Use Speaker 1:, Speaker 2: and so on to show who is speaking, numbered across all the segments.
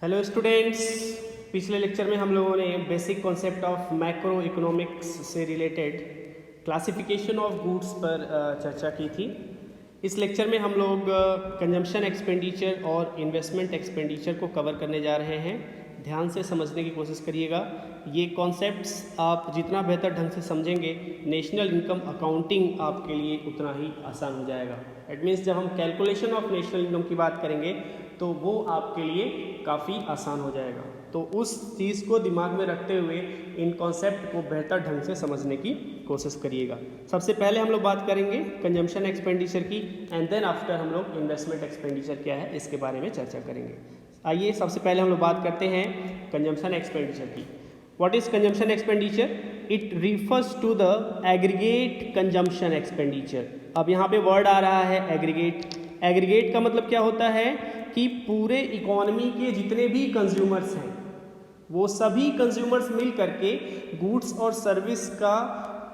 Speaker 1: Hello students, पिछले lecture में हम लोगों ने basic concept of macro economics से रिलेटेड क्लासिफिकेशन ऑफ गुड्स पर चर्चा की थी। इस लेक्चर में हम लोग कंजम्पशन एक्सपेंडिचर और इन्वेस्टमेंट एक्सपेंडिचर को कवर करने जा रहे हैं। ध्यान से समझने की कोशिश करिएगा। ये कॉन्सेप्ट्स आप जितना बेहतर ढंग से समझेंगे, नेशनल इनकम अकाउंटिंग आपके लिए उतना ही आसान हो जाएगा। इट मीन्स जब हम कैलकुलेशन ऑफ नेशनल इनकम की बात करेंगे तो वो आपके लिए काफ़ी आसान हो जाएगा। तो उस चीज़ को दिमाग में रखते हुए इन कॉन्सेप्ट को बेहतर ढंग से समझने की कोशिश करिएगा। सबसे पहले हम लोग बात करेंगे कंजम्पशन एक्सपेंडिचर की, एंड देन आफ्टर हम लोग इन्वेस्टमेंट एक्सपेंडिचर क्या है इसके बारे में चर्चा करेंगे। आइए सबसे पहले हम लोग बात करते हैं कंजम्पशन एक्सपेंडिचर की। What is consumption expenditure? It refers to the aggregate consumption expenditure. अब यहाँ पे वर्ड आ रहा है एग्रीगेट। एग्रीगेट का मतलब क्या होता है कि पूरे इकोनॉमी के जितने भी कंज्यूमर्स हैं वो सभी कंज्यूमर्स मिल करके गुड्स और सर्विस का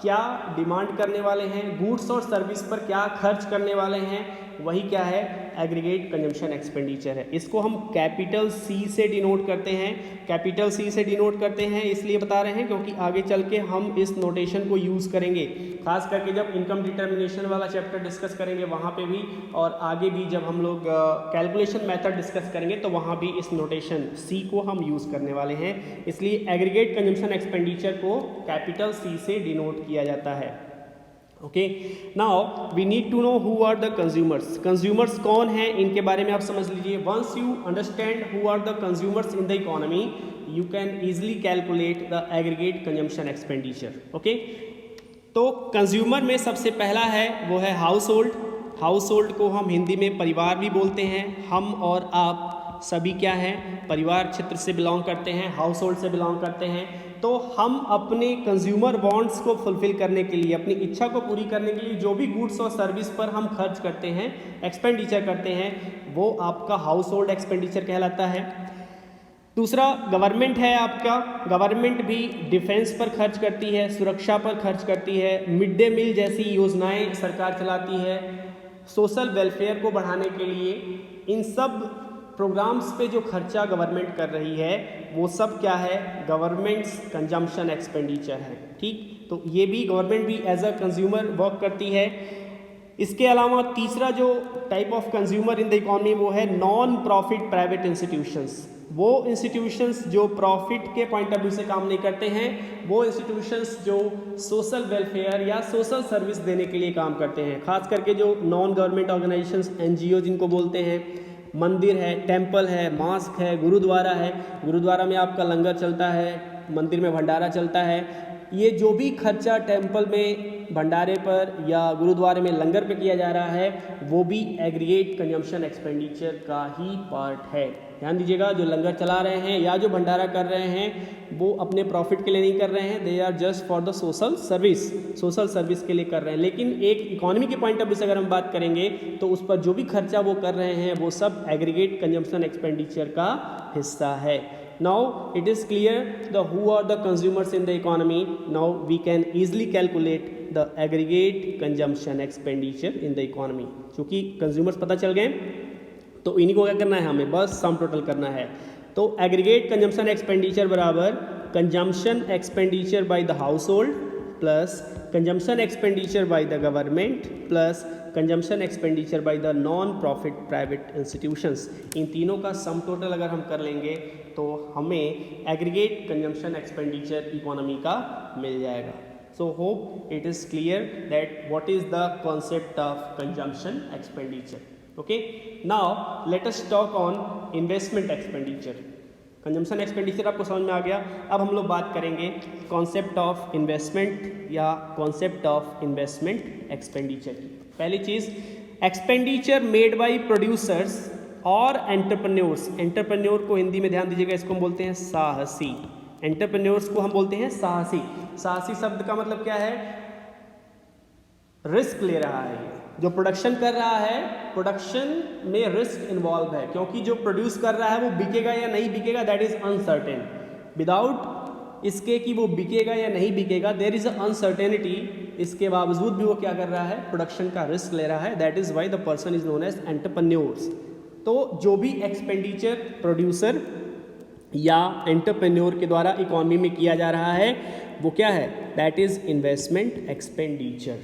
Speaker 1: क्या डिमांड करने वाले हैं, गुड्स और सर्विस पर क्या खर्च करने वाले हैं, वही क्या है, एग्रीगेट कंजम्पशन एक्सपेंडिचर है। इसको हम कैपिटल सी से डिनोट करते हैं। कैपिटल सी से डिनोट करते हैं इसलिए बता रहे हैं क्योंकि आगे चल के हम इस नोटेशन को यूज़ करेंगे, खास करके जब इनकम डिटर्मिनेशन वाला चैप्टर डिस्कस करेंगे वहाँ पे भी, और आगे भी जब हम लोग कैलकुलेशन मेथड डिस्कस करेंगे तो वहाँ भी इस नोटेशन सी को हम यूज़ करने वाले हैं। इसलिए एग्रीगेट कंजम्पशन एक्सपेंडिचर को कैपिटल सी से डिनोट किया जाता है। Okay, now we need to know who are the consumers. Consumers कौन हैं इनके बारे में आप समझ लीजिए। Once you understand who are the consumers in the economy, you can easily calculate the aggregate consumption expenditure. Okay, तो कंज्यूमर में सबसे पहला है वो है हाउस होल्ड। हाउस होल्ड को हम हिंदी में परिवार भी बोलते हैं। हम और आप सभी क्या हैं, परिवार क्षेत्र से बिलोंग करते हैं, हाउस होल्ड से बिलोंग करते हैं। तो हम अपने कंज्यूमर वांट्स को फुलफिल करने के लिए, अपनी इच्छा को पूरी करने के लिए जो भी गुड्स और सर्विस पर हम खर्च करते हैं, एक्सपेंडिचर करते हैं, वो आपका हाउस होल्ड एक्सपेंडिचर कहलाता है। दूसरा गवर्नमेंट है आपका। गवर्नमेंट भी डिफेंस पर खर्च करती है, सुरक्षा पर खर्च करती है, मिड डे मील जैसी योजनाएं सरकार चलाती है, सोशल वेलफेयर को बढ़ाने के लिए। इन सब प्रोग्राम्स पे जो खर्चा गवर्नमेंट कर रही है वो सब क्या है, गवर्नमेंट्स कंजम्पशन एक्सपेंडिचर है। ठीक, तो ये भी गवर्नमेंट भी एज अ कंज्यूमर वर्क करती है। इसके अलावा तीसरा जो type of consumer in the economy वो है नॉन प्रॉफिट प्राइवेट इंस्टीट्यूशंस। वो इंस्टीट्यूशंस जो प्रॉफिट के पॉइंट ऑफ व्यू से काम नहीं करते हैं, वो इंस्टीट्यूशंस जो सोशल वेलफेयर या सोशल सर्विस देने के लिए काम करते हैं। खास करके जो नॉन गवर्नमेंट ऑर्गेनाइजेशंस, एनजीओ जिनको बोलते हैं, मंदिर है, टेम्पल है, मास्क है, गुरुद्वारा है। गुरुद्वारा में आपका लंगर चलता है, मंदिर में भंडारा चलता है। ये जो भी खर्चा टेम्पल में भंडारे पर या गुरुद्वारे में लंगर पे किया जा रहा है वो भी एग्रीगेट कंजम्पशन एक्सपेंडिचर का ही पार्ट है। ध्यान दीजिएगा, जो लंगर चला रहे हैं या जो भंडारा कर रहे हैं वो अपने प्रॉफिट के लिए नहीं कर रहे हैं, they are just for the social service, social service के लिए कर रहे हैं। लेकिन एक इकोनॉमी के पॉइंट ऑफ व्यू से अगर हम बात करेंगे तो उस पर जो भी खर्चा वो कर रहे हैं वो सब एग्रीगेट कंजम्पशन एक्सपेंडिचर का हिस्सा है। Now it is clear the who are the consumers in the economy. Now we can easily calculate the aggregate consumption expenditure in the economy. चूँकि consumers पता चल गए तो इन्हीं को क्या करना है, हमें बस सम टोटल करना है। तो एग्रीगेट कंजम्पशन एक्सपेंडिचर बराबर consumption expenditure by the household plus consumption expenditure by the government plus consumption expenditure by the non profit private institutions. इन तीनों का सम टोटल अगर हम कर लेंगे तो हमें एग्रीगेट कंजम्पशन एक्सपेंडिचर इकोनॉमी का मिल जाएगा। सो hope it is clear that what is the concept of consumption expenditure. Okay, now let us talk on investment expenditure. Consumption expenditure आपको समझ में आ गया। अब हम लोग बात करेंगे कॉन्सेप्ट ऑफ इन्वेस्टमेंट या कॉन्सेप्ट ऑफ इन्वेस्टमेंट एक्सपेंडिचर की। पहली चीज़, एक्सपेंडिचर मेड बाय प्रोड्यूसर्स और एंटरप्रेन्योर्स। एंटरप्रेन्योर को हिंदी में ध्यान दीजिएगा, इसको हम बोलते हैं साहसी। एंटरप्रेन्योर्स को हम बोलते हैं साहसी। साहसी शब्द का मतलब क्या है, रिस्क ले रहा है। जो प्रोडक्शन कर रहा है, प्रोडक्शन में रिस्क इन्वॉल्व है, क्योंकि जो प्रोड्यूस कर रहा है वो बिकेगा या नहीं बिकेगा, दैट इज अनसर्टेन। विदाउट इसके कि वो बिकेगा या नहीं बिकेगा, देयर इज अनसर्टेनिटी। इसके बावजूद भी वो क्या कर रहा है, प्रोडक्शन का रिस्क ले रहा है। That is why the person is known as entrepreneurs. तो जो भी एक्सपेंडिचर प्रोड्यूसर या एंटरप्रेन्योर के द्वारा इकोनॉमी में किया जा रहा है, वो क्या है? That is investment expenditure.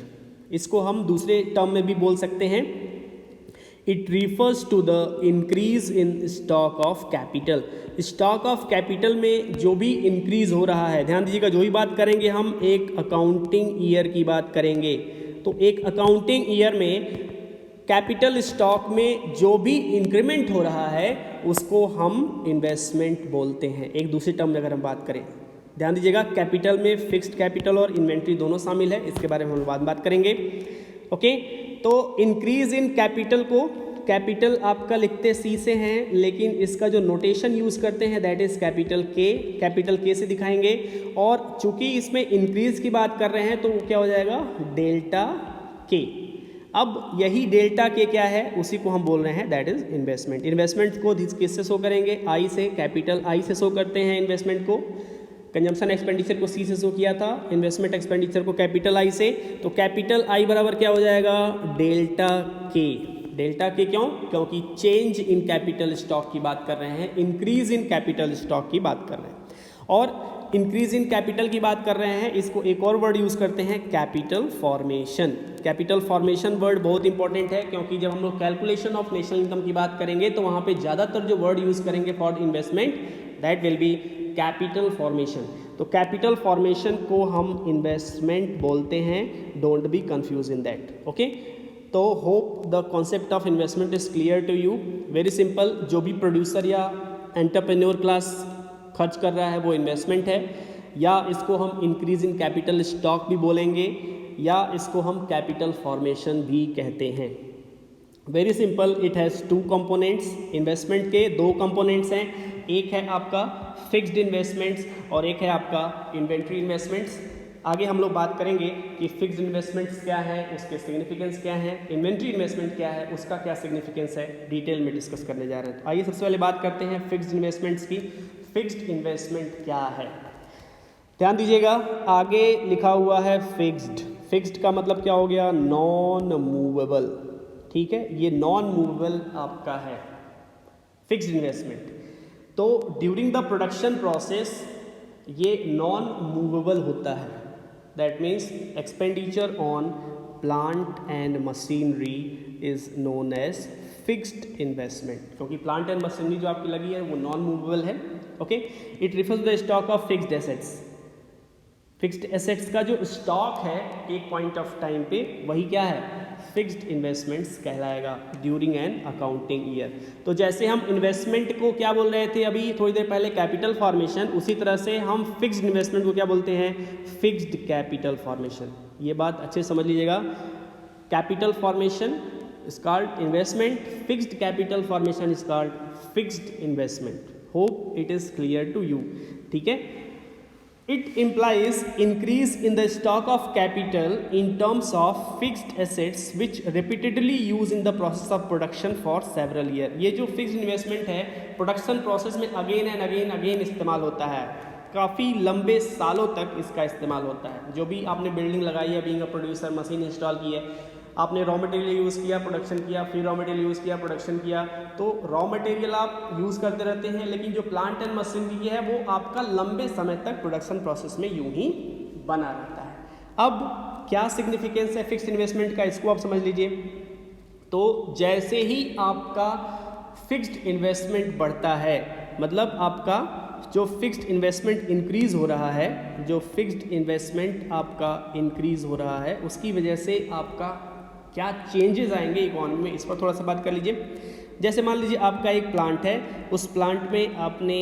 Speaker 1: इसको हम दूसरे टर्म में भी बोल सकते हैं, it refers to the increase in stock of capital. Stock of capital में जो भी इंक्रीज हो रहा है, ध्यान दीजिएगा, जो भी बात करेंगे हम एक अकाउंटिंग ईयर की बात करेंगे, तो एक अकाउंटिंग ईयर में कैपिटल स्टॉक में जो भी इंक्रीमेंट हो रहा है उसको हम इन्वेस्टमेंट बोलते हैं। एक दूसरे टर्म में अगर हम बात करें, ध्यान दीजिएगा, कैपिटल में फिक्स्ड कैपिटल और इन्वेंट्री दोनों शामिल है, इसके बारे में हम बाद बात करेंगे। ओके, तो इंक्रीज इन कैपिटल को, कैपिटल आपका लिखते सी से हैं, लेकिन इसका जो नोटेशन यूज़ करते हैं दैट इज़ कैपिटल के से दिखाएंगे। और चूंकि इसमें इंक्रीज की बात कर रहे हैं तो वो क्या हो जाएगा? डेल्टा के। अब यही डेल्टा के क्या है, उसी को हम बोल रहे हैं दैट इज इन्वेस्टमेंट। इन्वेस्टमेंट को किससे शो करेंगे? आई से, कैपिटल आई से शो करते हैं इन्वेस्टमेंट को। कंजम्पशन एक्सपेंडिचर को सी से शो किया था, इन्वेस्टमेंट एक्सपेंडिचर को कैपिटल आई से। तो कैपिटल आई बराबर क्या हो जाएगा? डेल्टा के। डेल्टा के क्यों? क्योंकि चेंज इन कैपिटल स्टॉक की बात कर रहे हैं, इंक्रीज इन कैपिटल स्टॉक की बात कर रहे हैं। और इंक्रीज इन कैपिटल की बात कर रहे हैं, इसको एक और वर्ड यूज़ करते हैं, capital formation. Capital formation word बहुत इंपॉर्टेंट है, क्योंकि जब हम लोग कैलकुलेशन ऑफ नेशनल इनकम की बात करेंगे तो वहाँ पे ज़्यादातर जो वर्ड यूज़ करेंगे for investment that will be capital formation. तो कैपिटल फॉर्मेशन को हम इन्वेस्टमेंट बोलते हैं, don't be confuse in that. Okay, तो hope the concept of investment is clear to you. Very simple, जो भी प्रोड्यूसर या एंटरप्रेन्योर क्लास खर्च कर रहा है वो इन्वेस्टमेंट है, या इसको हम इंक्रीज इन कैपिटल स्टॉक भी बोलेंगे, या इसको हम कैपिटल फॉर्मेशन भी कहते हैं। Very simple, it has two components. Investment के दो कंपोनेंट्स हैं, एक है आपका फिक्स्ड इन्वेस्टमेंट्स और एक है आपका इन्वेंट्री इन्वेस्टमेंट्स। आगे हम लोग बात करेंगे कि फिक्स्ड इन्वेस्टमेंट्स क्या है, उसके सिग्निफिकेंस क्या है, इन्वेंट्री इन्वेस्टमेंट क्या है, उसका क्या सिग्निफिकेंस है, डिटेल में डिस्कस करने जा रहे हैं। तो आइए सबसे पहले बात करते हैं फिक्स्ड इन्वेस्टमेंट्स की। फिक्स्ड इन्वेस्टमेंट क्या है? ध्यान दीजिएगा, आगे लिखा हुआ है फिक्स्ड। फिक्स्ड का मतलब क्या हो गया? Non movable. ठीक है, ये नॉन मूवेबल आपका है फिक्स्ड इन्वेस्टमेंट। तो ड्यूरिंग द प्रोडक्शन प्रोसेस ये नॉन मूवेबल होता है। That means expenditure on plant and machinery is known as fixed investment, क्योंकि प्लांट एंड मशीनरी जो आपकी लगी है वो नॉन मूवेबल है। Okay, it refers the stock of fixed assets. Fixed assets का जो स्टॉक है एक पॉइंट ऑफ टाइम पे, वही क्या है? फिक्स्ड इन्वेस्टमेंट्स कहलाएगा ड्यूरिंग एन अकाउंटिंग ईयर। तो जैसे हम इन्वेस्टमेंट को क्या बोल रहे थे अभी थोड़ी देर पहले, कैपिटल फॉर्मेशन, उसी तरह से हम फिक्स्ड इन्वेस्टमेंट को क्या बोलते हैं? Fixed capital formation. ये बात अच्छे से समझ लीजिएगा, capital formation is called investment, fixed capital formation is called fixed investment. Hope it is clear to you. ठीक है, it implies increase in the stock of capital in terms of fixed assets which repeatedly use in the process of production for several year। ये जो fixed investment है production process में again and again इस्तेमाल होता है, काफ़ी लंबे सालों तक इसका इस्तेमाल होता है। जो भी आपने बिल्डिंग लगाई है, being a producer, machine install की है, आपने रॉ मटेरियल यूज़ किया, प्रोडक्शन किया, फिर रॉ मटेरियल यूज़ किया, प्रोडक्शन किया, तो रॉ मटेरियल आप यूज़ करते रहते हैं, लेकिन जो प्लांट एंड मशीनरी है वो आपका लंबे समय तक प्रोडक्शन प्रोसेस में यूं ही बना रहता है। अब क्या सिग्निफिकेंस है फिक्स्ड इन्वेस्टमेंट का, इसको आप समझ लीजिए। तो जैसे ही आपका फिक्स्ड इन्वेस्टमेंट बढ़ता है, मतलब आपका जो फिक्स्ड इन्वेस्टमेंट इंक्रीज़ हो रहा है, जो फिक्स्ड इन्वेस्टमेंट आपका इंक्रीज़ हो रहा है, उसकी वजह से आपका क्या चेंजेस आएंगे इकोनॉमी में, इस पर थोड़ा सा बात कर लीजिए। जैसे मान लीजिए आपका एक प्लांट है, उस प्लांट में आपने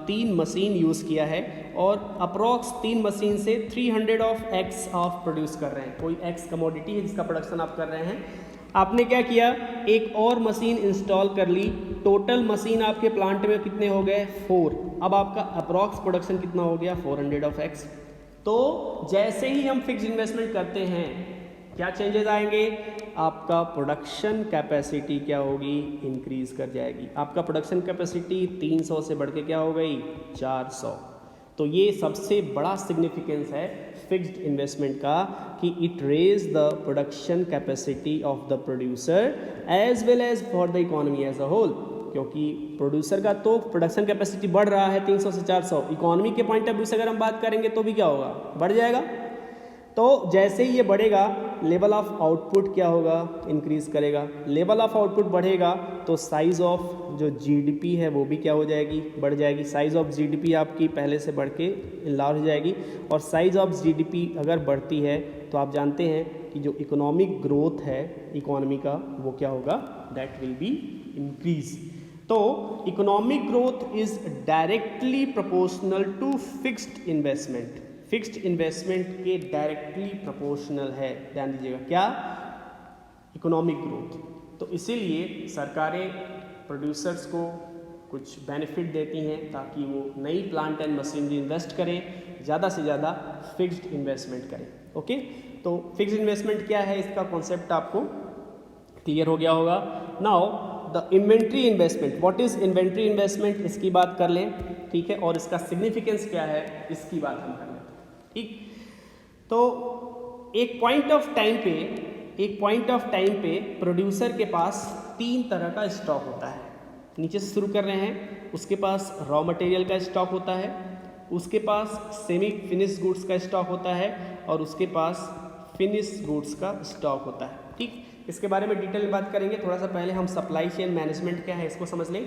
Speaker 1: 3 मशीन यूज़ किया है और अप्रॉक्स 3 मशीन से 300 ऑफ एक्स ऑफ प्रोड्यूस कर रहे हैं। कोई एक्स कमोडिटी है जिसका प्रोडक्शन आप कर रहे हैं, आपने क्या किया, एक और मशीन इंस्टॉल कर ली, टोटल मशीन आपके प्लांट में कितने हो गए? 4। अब आपका अप्रॉक्स प्रोडक्शन कितना हो गया? 400 ऑफ एक्स। तो जैसे ही हम फिक्स इन्वेस्टमेंट करते हैं क्या चेंजेस आएंगे? आपका प्रोडक्शन कैपेसिटी क्या होगी? इंक्रीज कर जाएगी। आपका प्रोडक्शन कैपेसिटी 300 से बढ़ के क्या हो गई? 400। तो ये सबसे बड़ा सिग्निफिकेंस है फिक्स्ड इन्वेस्टमेंट का कि it raise the production capacity of the producer as well as for the economy as a whole. क्योंकि प्रोड्यूसर का तो प्रोडक्शन कैपेसिटी बढ़ रहा है 300 से 400, इकोनॉमी के पॉइंट ऑफ व्यू से अगर हम बात करेंगे तो भी क्या होगा, बढ़ जाएगा। तो जैसे ही ये बढ़ेगा लेवल ऑफ आउटपुट क्या होगा, इंक्रीज करेगा। लेवल ऑफ आउटपुट बढ़ेगा तो साइज ऑफ जो जीडीपी है वो भी क्या हो जाएगी, बढ़ जाएगी। साइज ऑफ जीडीपी आपकी पहले से बढ़ के इनलार्ज हो जाएगी, और साइज ऑफ जीडीपी अगर बढ़ती है तो आप जानते हैं कि जो इकोनॉमिक ग्रोथ है इकोनॉमी का वो क्या होगा, दैट विल बी इंक्रीज। तो economic growth is directly proportional to fixed investment, fixed investment के डायरेक्टली प्रोपोर्शनल है, ध्यान दीजिएगा, क्या, इकोनॉमिक ग्रोथ। तो इसीलिए सरकारें प्रोड्यूसर्स को कुछ बेनिफिट देती हैं ताकि वो नई प्लांट एंड मशीनरी इन्वेस्ट करें, ज़्यादा से ज़्यादा फिक्स्ड इन्वेस्टमेंट करें। ओके, तो फिक्स्ड इन्वेस्टमेंट क्या है, इसका कॉन्सेप्ट आपको क्लियर हो गया होगा। Now the inventory investment, what is inventory investment, इसकी बात कर लें, ठीक है, और इसका सिग्निफिकेंस क्या है इसकी बात हम कर लें, ठीक। तो एक पॉइंट ऑफ टाइम पे प्रोड्यूसर के पास 3 तरह का स्टॉक होता है। नीचे से शुरू कर रहे हैं, उसके पास रॉ मटेरियल का स्टॉक होता है, उसके पास सेमी फिनिश गुड्स का स्टॉक होता है, और उसके पास फिनिश गुड्स का स्टॉक होता है, ठीक। इसके बारे में डिटेल में बात करेंगे। थोड़ा सा पहले हम सप्लाई चेन मैनेजमेंट क्या है इसको समझ लें।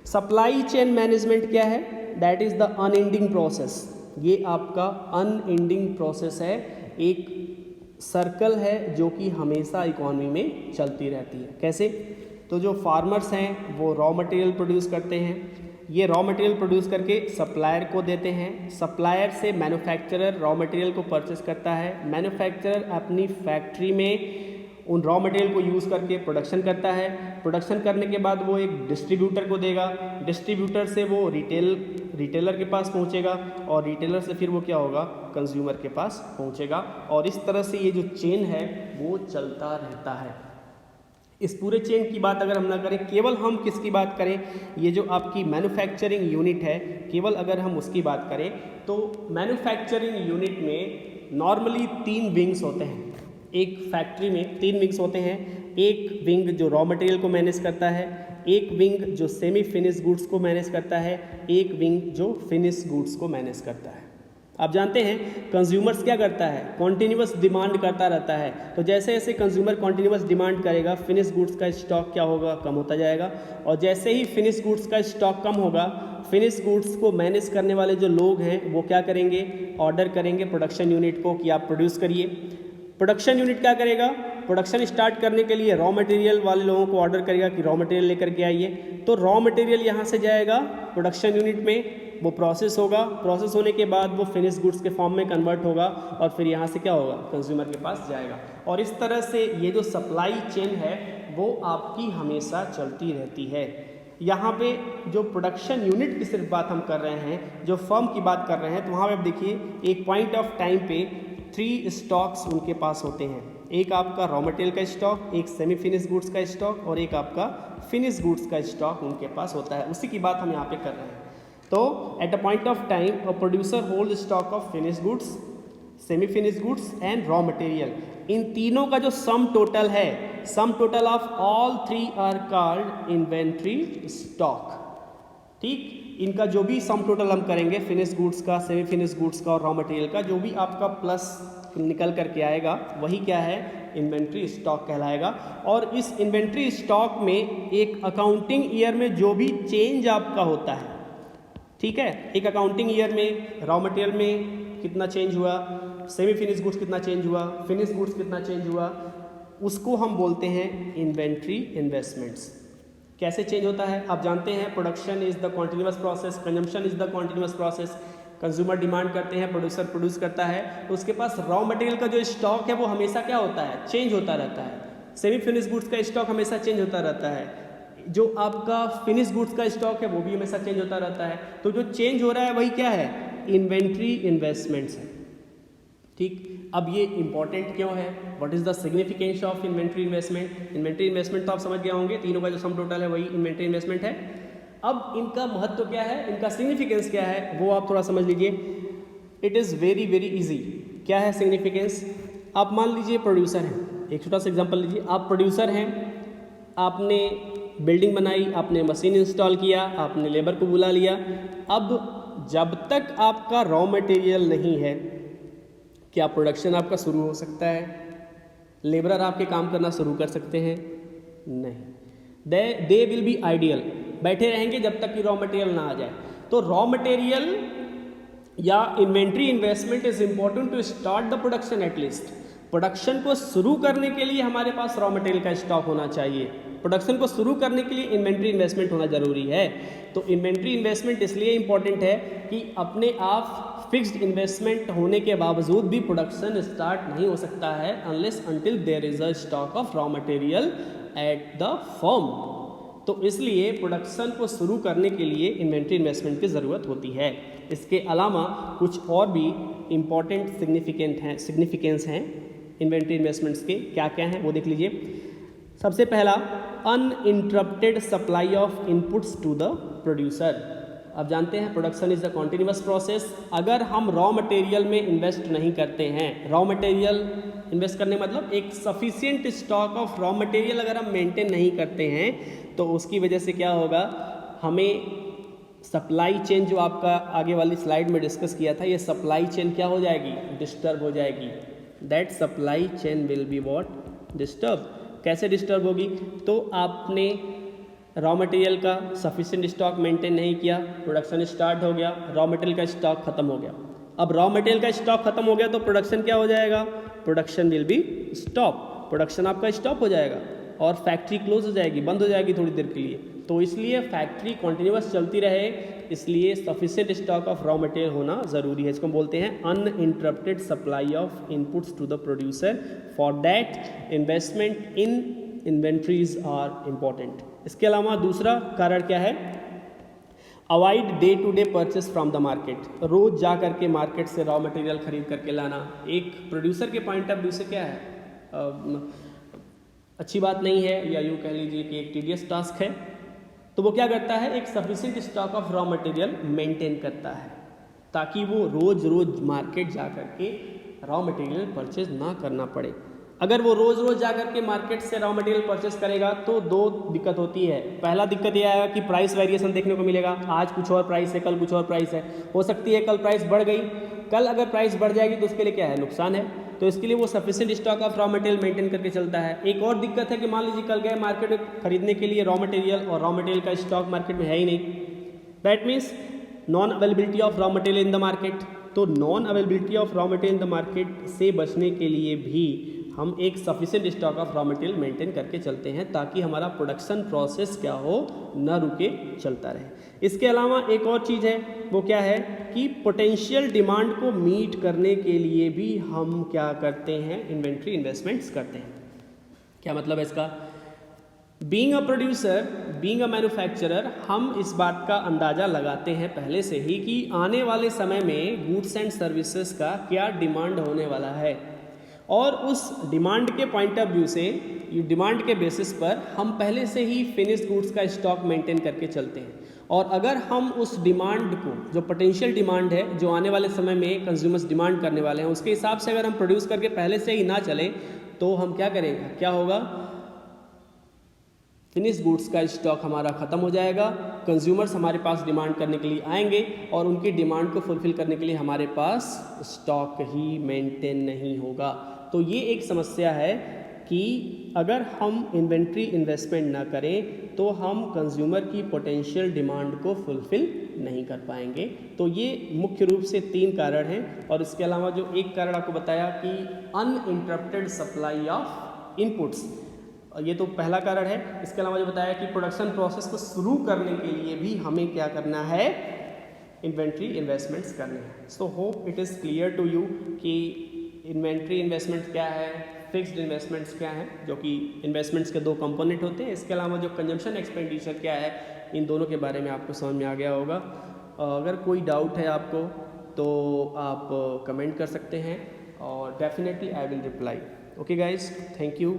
Speaker 1: सप्लाई चेन मैनेजमेंट क्या है, that is the unending process. ये आपका अनएंडिंग प्रोसेस है, एक सर्कल है जो कि हमेशा इकोनॉमी में चलती रहती है। कैसे, तो जो फार्मर्स हैं वो रॉ मटेरियल प्रोड्यूस करते हैं, ये रॉ मटेरियल प्रोड्यूस करके सप्लायर को देते हैं, सप्लायर से मैन्युफैक्चरर रॉ मटेरियल को परचेस करता है, मैन्युफैक्चरर अपनी फैक्ट्री में उन रॉ मटेरियल को यूज़ करके प्रोडक्शन करता है, प्रोडक्शन करने के बाद वो एक डिस्ट्रीब्यूटर को देगा, डिस्ट्रीब्यूटर से वो रिटेलर के पास पहुंचेगा, और रिटेलर से फिर वो क्या होगा, कंज्यूमर के पास पहुंचेगा, और इस तरह से ये जो चेन है वो चलता रहता है। इस पूरे चेन की बात अगर हम ना करें, केवल हम किसकी बात करें, ये जो आपकी मैन्युफैक्चरिंग यूनिट है, केवल अगर हम उसकी बात करें तो मैन्युफैक्चरिंग यूनिट में नॉर्मली 3 विंग्स होते हैं। एक फैक्ट्री में 3 विंग्स होते हैं, एक विंग जो रॉ मटेरियल को मैनेज करता है, एक विंग जो सेमी फिनिश गुड्स को मैनेज करता है, एक विंग जो फिनिश गुड्स को मैनेज करता है। आप जानते हैं कंज्यूमर्स क्या करता है, कॉन्टिन्यूस डिमांड करता रहता है, तो जैसे जैसे कंज्यूमर कॉन्टिन्यूस डिमांड करेगा फिनिश गुड्स का स्टॉक क्या होगा, कम होता जाएगा, और जैसे ही फिनिश गुड्स का स्टॉक कम होगा, फिनिश गुड्स को मैनेज करने वाले जो लोग हैं वो क्या करेंगे, ऑर्डर करेंगे प्रोडक्शन यूनिट को कि आप प्रोड्यूस करिए। प्रोडक्शन यूनिट क्या करेगा, प्रोडक्शन स्टार्ट करने के लिए रॉ मटेरियल वाले लोगों को ऑर्डर करेगा कि रॉ मटेरियल लेकर के आइए, तो रॉ मटेरियल यहाँ से जाएगा प्रोडक्शन यूनिट में, वो प्रोसेस होगा, प्रोसेस होने के बाद वो फिनिश गुड्स के फॉर्म में कन्वर्ट होगा, और फिर यहाँ से क्या होगा, कंज्यूमर के पास जाएगा। और इस तरह से ये जो सप्लाई चेन है वो आपकी हमेशा चलती रहती है। यहाँ पे जो प्रोडक्शन यूनिट की सिर्फ बात हम कर रहे हैं, जो फर्म की बात कर रहे हैं, तो वहाँ पे आप देखिए एक पॉइंट ऑफ टाइम पे 3 स्टॉक्स उनके पास होते हैं, एक आपका रॉ मटेरियल का स्टॉक, एक सेमी फिनिश गुड्स का स्टॉक, और एक आपका फिनिश गुड्स का स्टॉक उनके पास होता है। उसी की बात हम यहाँ पे कर रहे हैं। तो at a point of time a producer hold stock of finish goods, semi finish goods and raw material. इन तीनों का जो सम टोटल है, sum total of all 3 are called inventory stock, ठीक। इनका जो भी सम टोटल हम करेंगे, फिनिश गुड्स का, सेमी फिनिश गुड्स का और रॉ मटेरियल का, जो भी आपका प्लस निकल करके आएगा वही क्या है, इन्वेंट्री स्टॉक कहलाएगा। और इस इन्वेंट्री स्टॉक में एक अकाउंटिंग ईयर में जो भी चेंज आपका होता है, ठीक है, एक अकाउंटिंग ईयर में रॉ मटेरियल में कितना चेंज हुआ, सेमी फिनिश गुड्स कितना चेंज हुआ, फिनिश गुड्स कितना चेंज हुआ, उसको हम बोलते हैं इन्वेंट्री इन्वेस्टमेंट्स। कैसे चेंज होता है, आप जानते हैं production is the continuous process, consumption is the continuous process. Consumer demand करते हैं, प्रोड्यूसर प्रोड्यूस करता है, तो उसके पास रॉ मटेरियल का जो स्टॉक है वो हमेशा क्या होता है, चेंज होता रहता है। सेमी फिनिश गुड्स का स्टॉक हमेशा चेंज होता रहता है, जो आपका फिनिश गुड्स का स्टॉक है वो भी हमेशा चेंज होता रहता है। तो जो चेंज हो रहा है वही क्या है, इन्वेंट्री इन्वेस्टमेंट्स है, ठीक। अब ये इंपॉर्टेंट क्यों है, what is the significance of inventory investment. Inventory investment तो आप समझ गए होंगे, तीनों का जो सम टोटल है वही इन्वेंट्री इन्वेस्टमेंट है। अब इनका महत्व क्या है, इनका सिग्निफिकेंस क्या है, वो आप थोड़ा समझ लीजिए। It is very very easy. क्या है सिग्निफिकेंस, आप मान लीजिए प्रोड्यूसर हैं, एक छोटा सा एग्जांपल लीजिए, आप प्रोड्यूसर हैं, आपने बिल्डिंग बनाई, आपने मशीन इंस्टॉल किया, आपने लेबर को बुला लिया। अब जब तक आपका रॉ मटेरियल नहीं है, क्या प्रोडक्शन आपका शुरू हो सकता है? लेबरर आपके काम करना शुरू कर सकते हैं? नहीं। दे विल बी आइडियल, बैठे रहेंगे जब तक कि रॉ मटेरियल ना आ जाए। तो रॉ मटेरियल या inventory investment is important to start the production at least. Production को शुरू करने के लिए हमारे पास रॉ मटेरियल का स्टॉक होना चाहिए। प्रोडक्शन को शुरू करने के लिए इन्वेंट्री इन्वेस्टमेंट होना जरूरी है। तो इन्वेंट्री इन्वेस्टमेंट इसलिए इंपॉर्टेंट है कि अपने आप फिक्स्ड इन्वेस्टमेंट होने के बावजूद भी प्रोडक्शन स्टार्ट नहीं हो सकता है unless until there is a stock of raw material at the firm. तो इसलिए प्रोडक्शन को शुरू करने के लिए इन्वेंट्री इन्वेस्टमेंट की ज़रूरत होती है। इसके अलावा कुछ और भी इम्पॉर्टेंट सिग्निफिकेंस हैं इन्वेंट्री इन्वेस्टमेंट्स के, क्या क्या हैं वो देख लीजिए। सबसे पहला, uninterrupted supply of inputs to the producer. अब जानते हैं production is a continuous process. अगर हम रॉ मटेरियल में इन्वेस्ट नहीं करते हैं, रॉ मटेरियल इन्वेस्ट करने मतलब एक sufficient stock of raw material अगर हम मेंटेन नहीं करते हैं तो उसकी वजह से क्या होगा, हमें सप्लाई चेन जो आपका आगे वाली स्लाइड में डिस्कस किया था, ये सप्लाई चेन क्या हो जाएगी, डिस्टर्ब हो जाएगी। That supply chain will be what, disturb. कैसे डिस्टर्ब होगी, तो आपने रॉ मटेरियल का सफिशिएंट स्टॉक मेंटेन नहीं किया, प्रोडक्शन स्टार्ट हो गया, रॉ मटेरियल का स्टॉक खत्म हो गया। अब रॉ मटेरियल का स्टॉक खत्म हो गया तो प्रोडक्शन क्या हो जाएगा, production will be stop, production आपका स्टॉप हो जाएगा और फैक्ट्री क्लोज हो जाएगी, बंद हो जाएगी थोड़ी देर के लिए। तो इसलिए फैक्ट्री कॉन्टिन्यूअस चलती रहे, इसलिए sufficient stock of raw material होना ज़रूरी है। इसको बोलते हैं uninterrupted supply of inputs to the producer. For that investment in inventories are important. इसके अलावा दूसरा कारण क्या है, avoid day to day purchase from the market. रोज जा करके मार्केट से रॉ मटेरियल खरीद करके लाना एक प्रोड्यूसर के पॉइंट ऑफ व्यू से क्या है, अच्छी बात नहीं है, या यूँ कह लीजिए कि एक टीडियस टास्क है। तो वो क्या करता है, एक sufficient stock of raw material maintain करता है ताकि वो रोज रोज मार्केट जा करके रॉ मटेरियल परचेज ना करना पड़े। अगर वो रोज रोज जा करके मार्केट से रॉ मटेरियल परचेस करेगा तो दो दिक्कत होती है। पहला दिक्कत ये आएगा कि प्राइस वेरिएशन देखने को मिलेगा, आज कुछ और प्राइस है, कल कुछ और प्राइस है। हो सकती है कल प्राइस बढ़ गई, कल अगर प्राइस बढ़ जाएगी तो उसके लिए क्या है, नुकसान है। तो इसके लिए वो sufficient stock of raw material maintain करके चलता है। एक और दिक्कत है कि मान लीजिए कल गए मार्केट में खरीदने के लिए रॉ मटेरियल और रॉ मटेरियल का स्टॉक मार्केट में है ही नहीं, that means non availability of raw material in the market. तो non availability of raw material in the market से बचने के लिए भी हम एक sufficient stock of raw material maintain करके चलते हैं ताकि हमारा प्रोडक्शन प्रोसेस क्या हो, न रुके, चलता रहे। इसके अलावा एक और चीज़ है, वो क्या है कि पोटेंशियल डिमांड को मीट करने के लिए भी हम क्या करते हैं, इन्वेंट्री इन्वेस्टमेंट्स करते हैं। क्या मतलब है इसका, being a producer, being a manufacturer, हम इस बात का अंदाज़ा लगाते हैं पहले से ही कि आने वाले समय में गुड्स एंड सर्विसेज का क्या डिमांड होने वाला है, और उस डिमांड के पॉइंट ऑफ व्यू से, डिमांड के बेसिस पर हम पहले से ही फिनिश्ड गुड्स का स्टॉक मेंटेन करके चलते हैं। और अगर हम उस डिमांड को, जो पोटेंशियल डिमांड है, जो आने वाले समय में कंज्यूमर्स डिमांड करने वाले हैं, उसके हिसाब से अगर हम प्रोड्यूस करके पहले से ही ना चलें तो हम क्या करेंगे, क्या होगा, फिनिश गुड्स का स्टॉक हमारा ख़त्म हो जाएगा, कंज्यूमर्स हमारे पास डिमांड करने के लिए आएंगे और उनकी डिमांड को फुलफिल करने के लिए हमारे पास स्टॉक ही मेंटेन नहीं होगा। तो ये एक समस्या है कि अगर हम इन्वेंट्री इन्वेस्टमेंट ना करें तो हम कंज्यूमर की पोटेंशियल डिमांड को फुलफिल नहीं कर पाएंगे। तो ये मुख्य रूप से 3 कारण हैं। और इसके अलावा जो एक कारण आपको बताया कि अनइंटरप्टेड सप्लाई ऑफ इनपुट्स, ये तो पहला कारण है। इसके अलावा जो बताया कि प्रोडक्शन प्रोसेस को शुरू करने के लिए भी हमें क्या करना है, इन्वेंट्री इन्वेस्टमेंट्स करने हैं। So hope it is clear to you कि इन्वेंट्री इन्वेस्टमेंट क्या है, फिक्स्ड इन्वेस्टमेंट्स क्या हैं, जो कि इन्वेस्टमेंट्स के 2 कंपोनेंट होते हैं। इसके अलावा जो कंजम्पशन एक्सपेंडिचर क्या है, इन दोनों के बारे में आपको समझ में आ गया होगा। अगर कोई डाउट है आपको तो आप कमेंट कर सकते हैं और definitely I will reply. Okay guys, thank you.